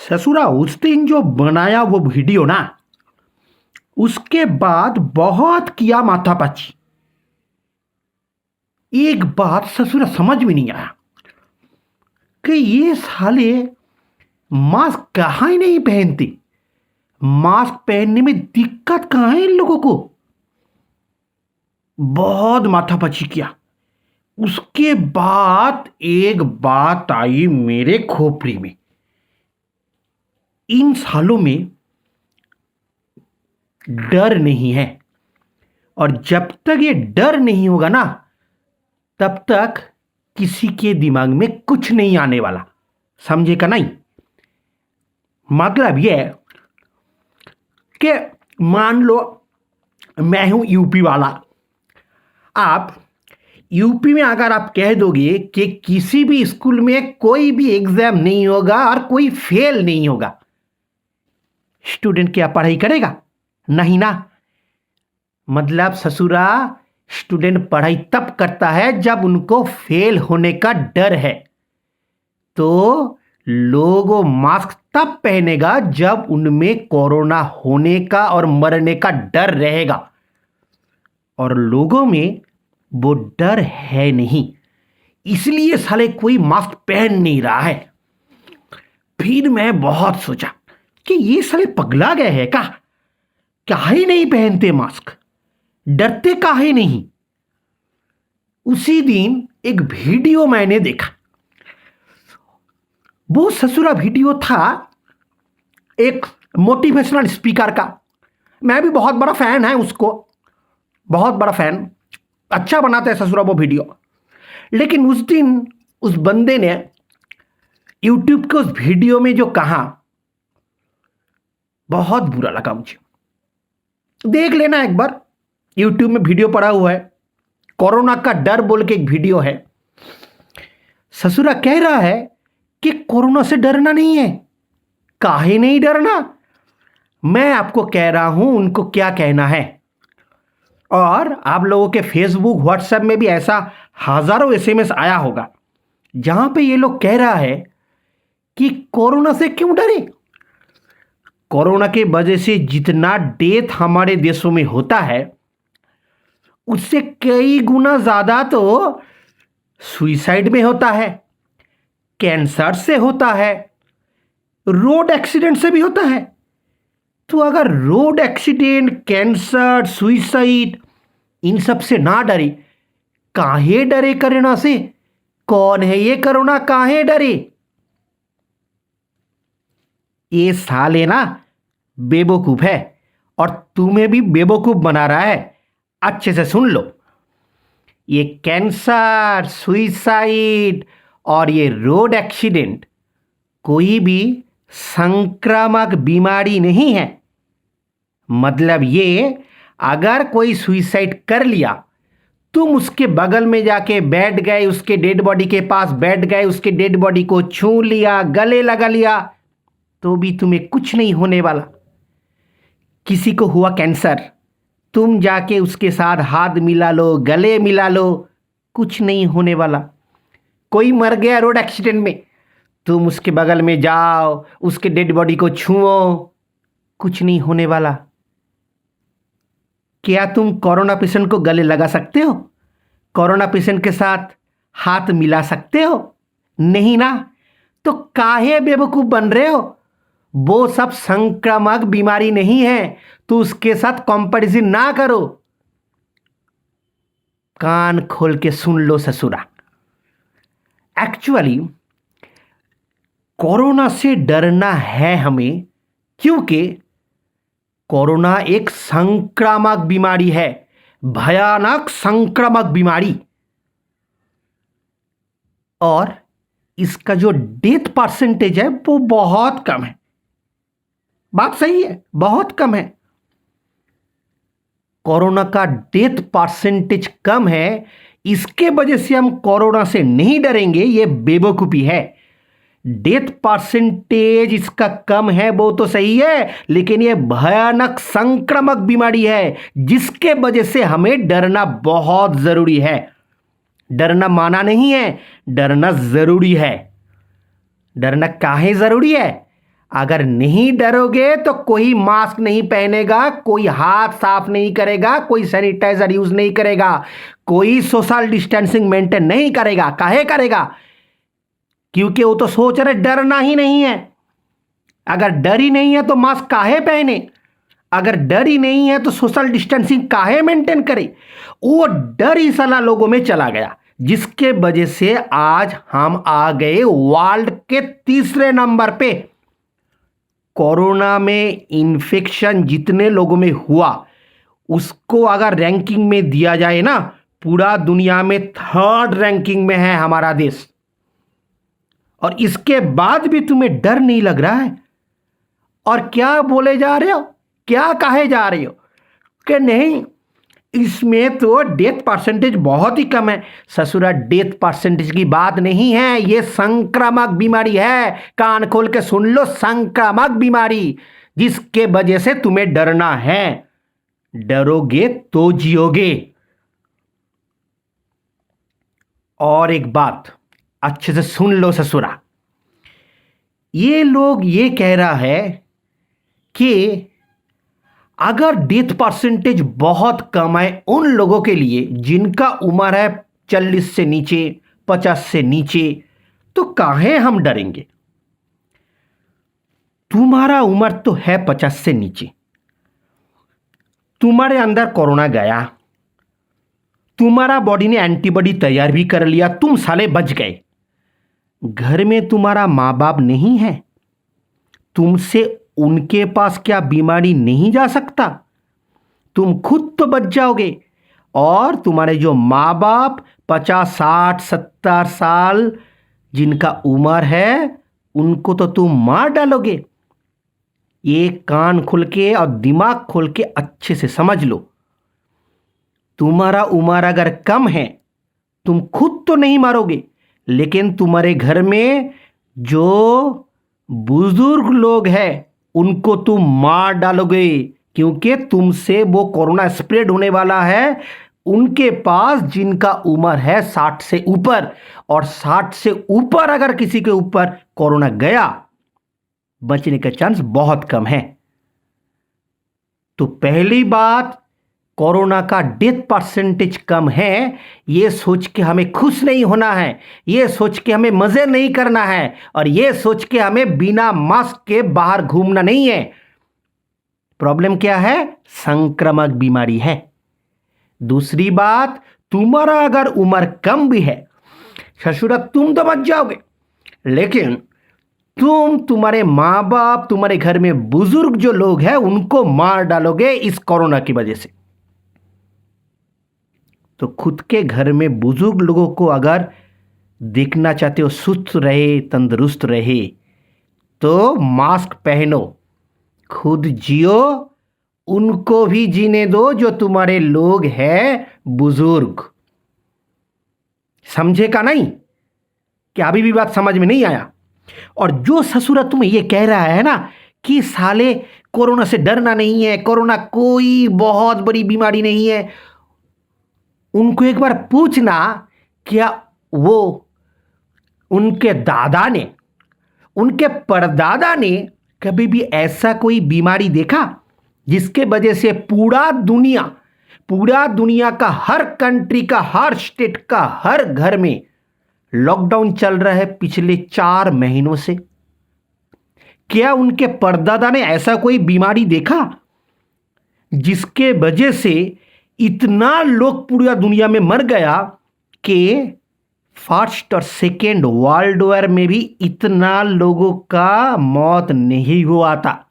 ससुरा उस दिन जो बनाया वो वीडियो ना, उसके बाद बहुत किया माथापच्ची। एक बात ससुरा समझ में नहीं आया कि ये साले मास्क कहाँ ही नहीं पहनते। मास्क पहनने में दिक्कत कहाँ है इन लोगों को। बहुत माथापच्ची किया। उसके बाद एक बात आई मेरे खोपड़ी में, इन सालों में डर नहीं है, और जब तक ये डर नहीं होगा ना तब तक किसी के दिमाग में कुछ नहीं आने वाला। समझे का नहीं? मतलब ये है कि मान लो मैं हूं यूपी वाला। आप यूपी में अगर आप कह दोगे कि किसी भी स्कूल में कोई भी एग्जाम नहीं होगा और कोई फेल नहीं होगा, स्टूडेंट क्या पढ़ाई करेगा? नहीं ना। मतलब ससुरा स्टूडेंट पढ़ाई तब करता है जब उनको फेल होने का डर है। तो लोगों मास्क तब पहनेगा जब उनमें कोरोना होने का और मरने का डर रहेगा, और लोगों में वो डर है नहीं, इसलिए साले कोई मास्क पहन नहीं रहा है। फिर मैं बहुत सोचा कि ये साले पगला गए हैं क्या? काहे नहीं पहनते मास्क, डरते काहे नहीं। उसी दिन एक वीडियो मैंने देखा। वो ससुरा वीडियो था एक मोटिवेशनल स्पीकर का। मैं भी बहुत बड़ा फैन है उसको, बहुत बड़ा फैन। अच्छा बनाता है ससुरा वो वीडियो। लेकिन उस दिन उस बंदे ने यूट्यूब के उस वीडियो में जो कहा, बहुत बुरा लगा मुझे। देख लेना एक बार, यूट्यूब में वीडियो पड़ा हुआ है। कोरोना का डर बोल के एक वीडियो है। ससुरा कह रहा है कि कोरोना से डरना नहीं है। काहे नहीं डरना? मैं आपको कह रहा हूं उनको क्या कहना है। और आप लोगों के फेसबुक व्हाट्सएप में भी ऐसा हजारों एसएमएस आया होगा जहां पे ये लोग कह रहा है कि कोरोना से क्यों डरे। कोरोना के वजह से जितना डेथ हमारे देशों में होता है उससे कई गुना ज्यादा तो सुइसाइड में होता है, कैंसर से होता है, रोड एक्सीडेंट से भी होता है। तो अगर road accident, cancer, suicide in सब से ना डरे, काहे डरे कोरोना से? कौन है ये कोरोना, काहे डरे? ये साले ना बेवकूफ है, और तुम्हें भी बेवकूफ बना रहा है। अच्छे से सुन लो, ये कैंसर, सुइसाइड और ये रोड एक्सीडेंट कोई भी संक्रामक बीमारी नहीं है। मतलब ये अगर कोई सुइसाइड कर लिया, तुम उसके बगल में जाके बैठ गए, उसके डेड बॉडी के पास बैठ गए, उसके डेड बॉडी को छू लिया, गले लगा लिया, तो भी तुम्हें कुछ नहीं होने वाला। किसी को हुआ कैंसर, तुम जाके उसके साथ हाथ मिला लो, गले मिला लो, कुछ नहीं होने वाला। कोई मर गया रोड एक्सीडेंट में, तुम उसके बगल में जाओ, उसके डेड बॉडी को छुओ, कुछ नहीं होने वाला। क्या तुम कोरोना पेशेंट को गले लगा सकते हो? कोरोना पेशेंट के साथ हाथ मिला सकते हो? नहीं ना। तो काहे बेवकूफ बन रहे हो? वो सब संक्रामक बीमारी नहीं है, तो उसके साथ कंपैरिजन ना करो। कान खोल के सुन लो ससुरा। एक्चुअली कोरोना से डरना है हमें, क्योंकि कोरोना एक संक्रामक बीमारी है, भयानक संक्रामक बीमारी। और इसका जो डेथ परसेंटेज है वो बहुत कम है। बात सही है, बहुत कम है। कोरोना का डेथ परसेंटेज कम है, इसके वजह से हम कोरोना से नहीं डरेंगे, ये बेवकूफी है। डेथ परसेंटेज इसका कम है वो तो सही है, लेकिन ये भयानक संक्रामक बीमारी है जिसके वजह से हमें डरना बहुत जरूरी है। डरना माना नहीं है, डरना जरूरी है। डरना काहे जरूरी है? अगर नहीं डरोगे तो कोई मास्क नहीं पहनेगा, कोई हाथ साफ नहीं करेगा, कोई सैनिटाइजर यूज नहीं करेगा, कोई सोशल डिस्टेंसिंग मेंटेन नहीं करेगा। काहे करेगा? क्योंकि वो तो सोच रहे डरना ही नहीं है। अगर डर ही नहीं है तो मास्क काहे पहने? अगर डर ही नहीं है तो सोशल डिस्टेंसिंग काहे मेंटेन करे? वो डर ही साला लोगों में चला गया, जिसके वजह से आज हम आ गए वर्ल्ड के तीसरे नंबर पे। कोरोना में इन्फेक्शन जितने लोगों में हुआ, उसको अगर रैंकिंग में दिया जाए ना, पूरा दुनिया में 3rd रैंकिंग में है हमारा देश। और इसके बाद भी तुम्हें डर नहीं लग रहा है? और क्या बोले जा रहे हो, क्या कहे जा रहे हो कि नहीं इसमें तो डेथ परसेंटेज बहुत ही कम है। ससुरा, डेथ परसेंटेज की बात नहीं है, ये संक्रामक बीमारी है। कान खोल के सुन लो, संक्रामक बीमारी, जिसके वजह से तुम्हें डरना है। डरोगे तो जियोगे। और एक बात अच्छे से सुन लो ससुरा, ये लोग ये कह रहा है कि अगर डेथ परसेंटेज बहुत कम है उन लोगों के लिए जिनका उम्र है 40 से नीचे, 50 से नीचे, तो काहे हम डरेंगे? तुम्हारा उम्र तो है 50 से नीचे, तुम्हारे अंदर कोरोना गया, तुम्हारा बॉडी ने एंटीबॉडी तैयार भी कर लिया, तुम साले बच गए। घर में तुम्हारा माँ बाप नहीं है, तुमसे उनके पास क्या बीमारी नहीं जा सकता? तुम खुद तो बच जाओगे, और तुम्हारे जो माँ बाप 50, 60, 70 साल जिनका उम्र है, उनको तो तुम मार डालोगे। ये कान खुल के और दिमाग खोल के अच्छे से समझ लो। तुम्हारा उम्र अगर कम है, तुम खुद तो नहीं मारोगे, लेकिन तुम्हारे घर में जो बुजुर्ग लोग हैं उनको तुम मार डालोगे, क्योंकि तुमसे वो कोरोना स्प्रेड होने वाला है उनके पास जिनका उम्र है 60 से ऊपर। और 60 से ऊपर अगर किसी के ऊपर कोरोना गया, बचने का चांस बहुत कम है। तो पहली बात, कोरोना का डेथ परसेंटेज कम है, ये सोच के हमें खुश नहीं होना है, ये सोच के हमें मजे नहीं करना है, और ये सोच के हमें बिना मास्क के बाहर घूमना नहीं है। प्रॉब्लम क्या है? संक्रामक बीमारी है। दूसरी बात, तुम्हारा अगर उम्र कम भी है, ससुरा तुम तो बच जाओगे, लेकिन तुम्हारे माँ बाप, तुम्हारे घर में बुजुर्ग जो लोग हैं उनको मार डालोगे इस कोरोना की वजह से। तो खुद के घर में बुजुर्ग लोगों को अगर देखना चाहते हो सुस्त रहे, तंदुरुस्त रहे, तो मास्क पहनो, खुद जियो, उनको भी जीने दो जो तुम्हारे लोग हैं बुजुर्ग। समझे का नहीं? क्या अभी भी बात समझ में नहीं आया? और जो ससुरा तुम्हें ये कह रहा है ना कि साले कोरोना से डरना नहीं है, कोरोना कोई बहुत बड़ी बीमारी नहीं है, उनको एक बार पूछना, क्या वो उनके दादा ने, उनके परदादा ने कभी भी ऐसा कोई बीमारी देखा जिसके वजह से पूरा दुनिया का हर कंट्री का, हर स्टेट का, हर घर में लॉकडाउन चल रहा है पिछले 4 महीनों से? क्या उनके परदादा ने ऐसा कोई बीमारी देखा जिसके वजह से इतना लोग पूरी दुनिया में मर गया कि फर्स्ट और सेकेंड वर्ल्ड वॉर में भी इतना लोगों का मौत नहीं हुआ था?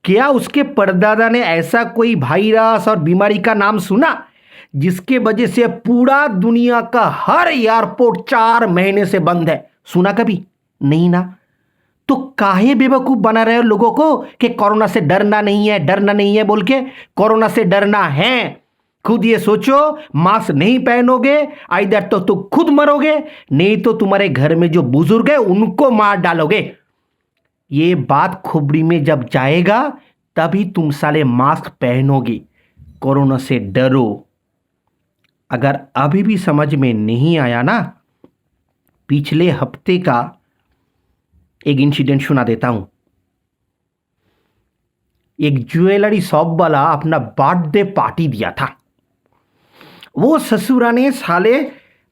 क्या उसके परदादा ने ऐसा कोई वायरस और बीमारी का नाम सुना जिसके वजह से पूरा दुनिया का हर एयरपोर्ट 4 महीने से बंद है? सुना कभी? नहीं ना। तो काहे बेवकूफ बना रहे हो लोगों को कि कोरोना से डरना नहीं है, डरना नहीं है बोल के? कोरोना से डरना है। खुद ये सोचो, मास्क नहीं पहनोगे आइदर तो तुम खुद मरोगे, नहीं तो तुम्हारे घर में जो बुजुर्ग है उनको मार डालोगे। ये बात खोपड़ी में जब जाएगा तभी तुम साले मास्क पहनोगे। कोरोना से डरो। अगर अभी भी समझ में नहीं आया ना, पिछले हफ्ते का एक इंसिडेंट सुना देता हूं। एक ज्वेलरी शॉप वाला अपना बर्थडे पार्टी दिया था। वो ससुरा ने साले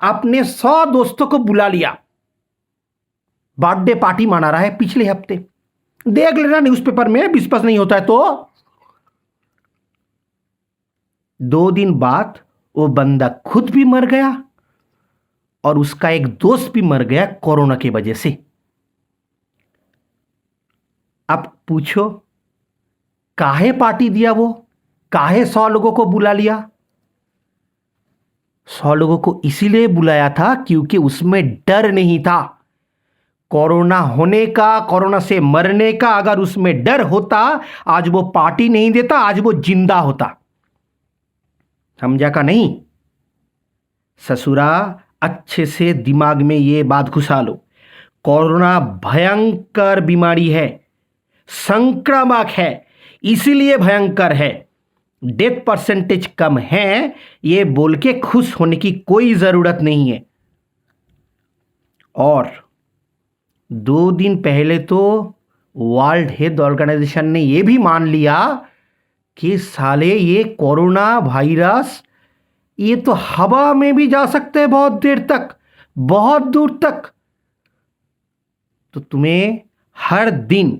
अपने 100 दोस्तों को बुला लिया, बर्थडे पार्टी मना रहा है पिछले हफ्ते। देख लेना न्यूज़पेपर में, विश्वास नहीं होता है तो। 2 दिन बाद वो बंदा खुद भी मर गया और उसका एक दोस्त भी मर गया कोरोना की वजह से। अब पूछो काहे पार्टी दिया वो, काहे 100 लोगों को बुला लिया? 100 लोगों को इसीलिए बुलाया था क्योंकि उसमें डर नहीं था कोरोना होने का, कोरोना से मरने का। अगर उसमें डर होता आज वो पार्टी नहीं देता, आज वो जिंदा होता। समझा का नहीं? ससुरा अच्छे से दिमाग में ये बात घुसा लो, कोरोना भयंकर बीमारी है, संक्रामक है, इसीलिए भयंकर है। डेथ परसेंटेज कम है ये बोल के खुश होने की कोई जरूरत नहीं है। और 2 दिन पहले तो वर्ल्ड हेल्थ ऑर्गेनाइजेशन ने यह भी मान लिया कि साले ये कोरोना वायरस ये तो हवा में भी जा सकते हैं बहुत देर तक, बहुत दूर तक। तो तुम्हें हर दिन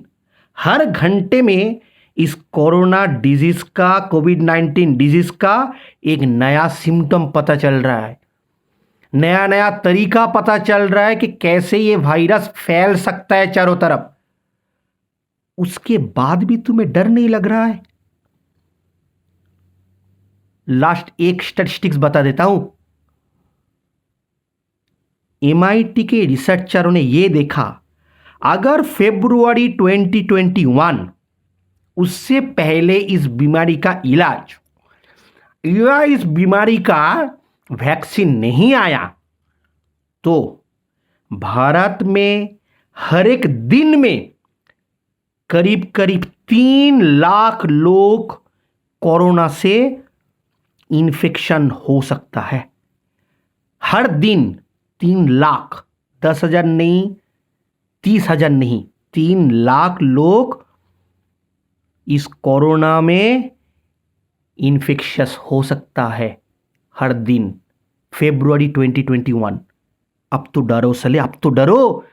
हर घंटे में इस कोरोना डिजीज का, कोविड-19 डिजीज का एक नया सिम्टम पता चल रहा है, नया नया तरीका पता चल रहा है कि कैसे ये वायरस फैल सकता है चारों तरफ। उसके बाद भी तुम्हें डर नहीं लग रहा है? लास्ट एक स्टैटिस्टिक्स बता देता हूं। MIT के रिसर्चरों ने यह देखा, अगर फरवरी 2021 उससे पहले इस बीमारी का इलाज या इस बीमारी का वैक्सीन नहीं आया तो भारत में हर एक दिन में करीब करीब 3 लाख लोग कोरोना से इन्फेक्शन हो सकता है। हर दिन 3 लाख, 10,000 नहीं, 30,000 नहीं, 3 लाख लोग इस कोरोना में इन्फेक्शस हो सकता है हर दिन। फरवरी 2021। अब तो डरो साले, अब तो डरो।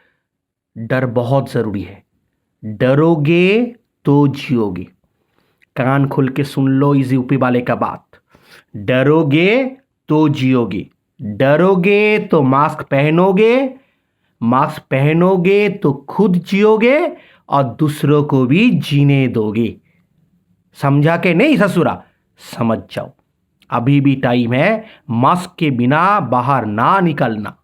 डर बहुत जरूरी है, डरोगे तो जियोगे। कान खोल के सुन लो इस यूपी वाले का बात, डरोगे तो जियोगे, डरोगे तो मास्क पहनोगे, मास्क पहनोगे तो खुद जियोगे और दूसरों को भी जीने दोगे। समझा के नहीं ससुरा? समझ जाओ, अभी भी टाइम है, मास्क के बिना बाहर ना निकलना।